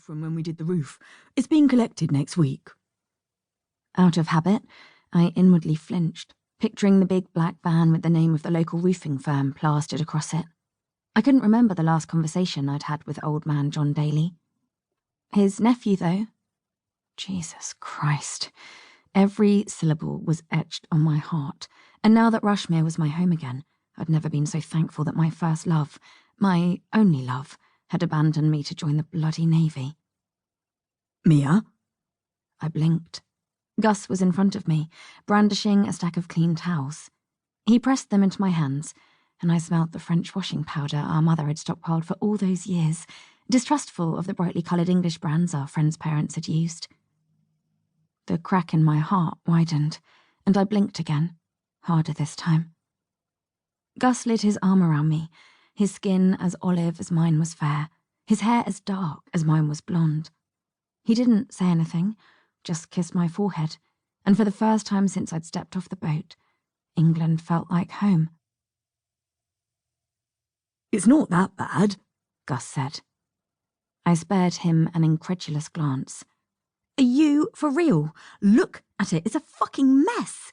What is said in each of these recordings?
from when we did the roof. It's being collected next week." Out of habit, I inwardly flinched, picturing the big black van with the name of the local roofing firm plastered across it. I couldn't remember the last conversation I'd had with old man John Daly. His nephew, though. Jesus Christ. Every syllable was etched on my heart, and now that Rushmere was my home again, I'd never been so thankful that my first love, my only love, had abandoned me to join the bloody Navy. "Mia?" I blinked. Gus was in front of me, brandishing a stack of clean towels. He pressed them into my hands, and I smelled the French washing powder our mother had stockpiled for all those years, distrustful of the brightly coloured English brands our friends' parents had used. The crack in my heart widened, and I blinked again, harder this time. Gus laid his arm around me, his skin as olive as mine was fair, his hair as dark as mine was blonde. He didn't say anything, just kissed my forehead, and for the first time since I'd stepped off the boat, England felt like home. "It's not that bad," Gus said. I spared him an incredulous glance. "Are you for real? Look at it, it's a fucking mess."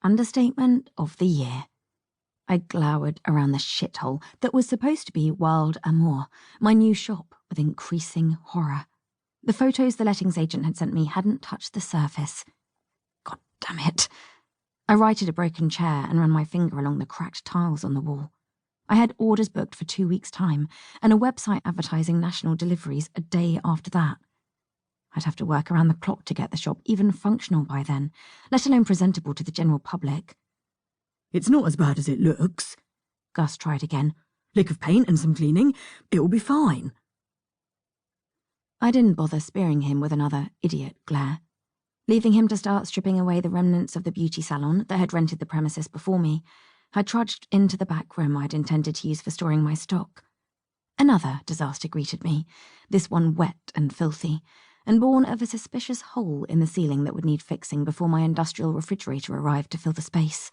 Understatement of the year. I glowered around the shithole that was supposed to be Wild Amour, my new shop, with increasing horror. The photos the lettings agent had sent me hadn't touched the surface. God damn it. I righted a broken chair and ran my finger along the cracked tiles on the wall. I had orders booked for 2 weeks' time, and a website advertising national deliveries a day after that. I'd have to work around the clock to get the shop even functional by then, let alone presentable to the general public. "It's not as bad as it looks." Gus tried again. "Lick of paint and some cleaning, it'll be fine." I didn't bother spearing him with another idiot glare. Leaving him to start stripping away the remnants of the beauty salon that had rented the premises before me, I trudged into the back room I'd intended to use for storing my stock. Another disaster greeted me, this one wet and filthy, and born of a suspicious hole in the ceiling that would need fixing before my industrial refrigerator arrived to fill the space.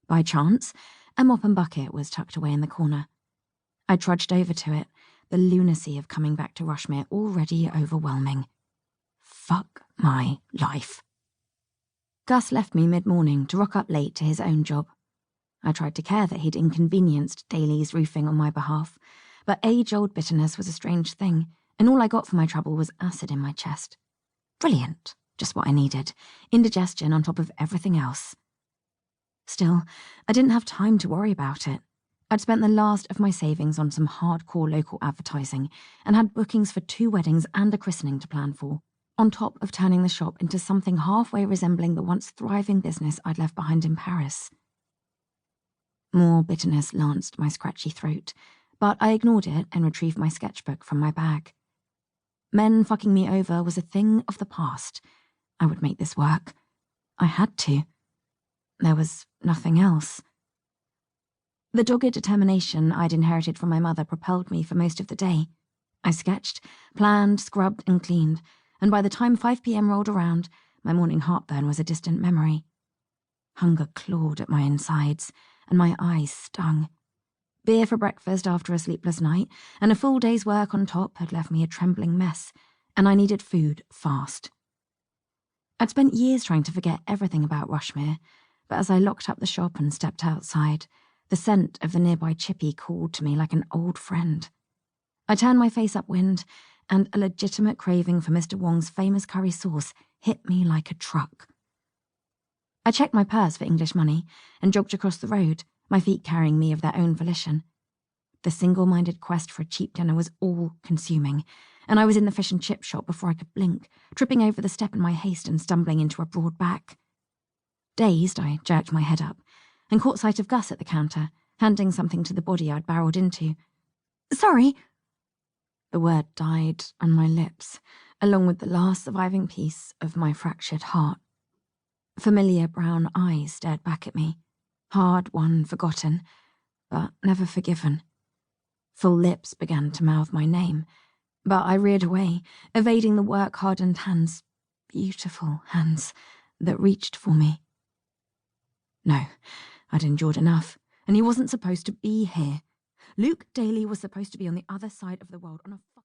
By chance, a mop and bucket was tucked away in the corner. I trudged over to it, the lunacy of coming back to Rushmere already overwhelming. Fuck my life. Gus left me mid-morning to rock up late to his own job. I tried to care that he'd inconvenienced Daly's roofing on my behalf, but age-old bitterness was a strange thing, and all I got for my trouble was acid in my chest. Brilliant, just what I needed, indigestion on top of everything else. Still, I didn't have time to worry about it. I'd spent the last of my savings on some hardcore local advertising and had bookings for 2 weddings and a christening to plan for, on top of turning the shop into something halfway resembling the once thriving business I'd left behind in Paris. More bitterness lanced my scratchy throat, but I ignored it and retrieved my sketchbook from my bag. Men fucking me over was a thing of the past. I would make this work. I had to. There was nothing else. The dogged determination I'd inherited from my mother propelled me for most of the day. I sketched, planned, scrubbed and cleaned, and by the time 5 p.m. rolled around, my morning heartburn was a distant memory. Hunger clawed at my insides, and my eyes stung. Beer for breakfast after a sleepless night, and a full day's work on top had left me a trembling mess, and I needed food fast. I'd spent years trying to forget everything about Rushmere, but as I locked up the shop and stepped outside, the scent of the nearby chippy called to me like an old friend. I turned my face upwind, and a legitimate craving for Mr. Wong's famous curry sauce hit me like a truck. I checked my purse for English money and jogged across the road, my feet carrying me of their own volition. The single-minded quest for a cheap dinner was all-consuming, and I was in the fish and chip shop before I could blink, tripping over the step in my haste and stumbling into a broad back. Dazed, I jerked my head up and caught sight of Gus at the counter, handing something to the body I'd barreled into. "Sorry." The word died on my lips, along with the last surviving piece of my fractured heart. Familiar brown eyes stared back at me, hard-won, forgotten, but never forgiven. Full lips began to mouth my name, but I reared away, evading the work-hardened hands, beautiful hands, that reached for me. No, I'd endured enough, and he wasn't supposed to be here. Luke Daly was supposed to be on the other side of the world on a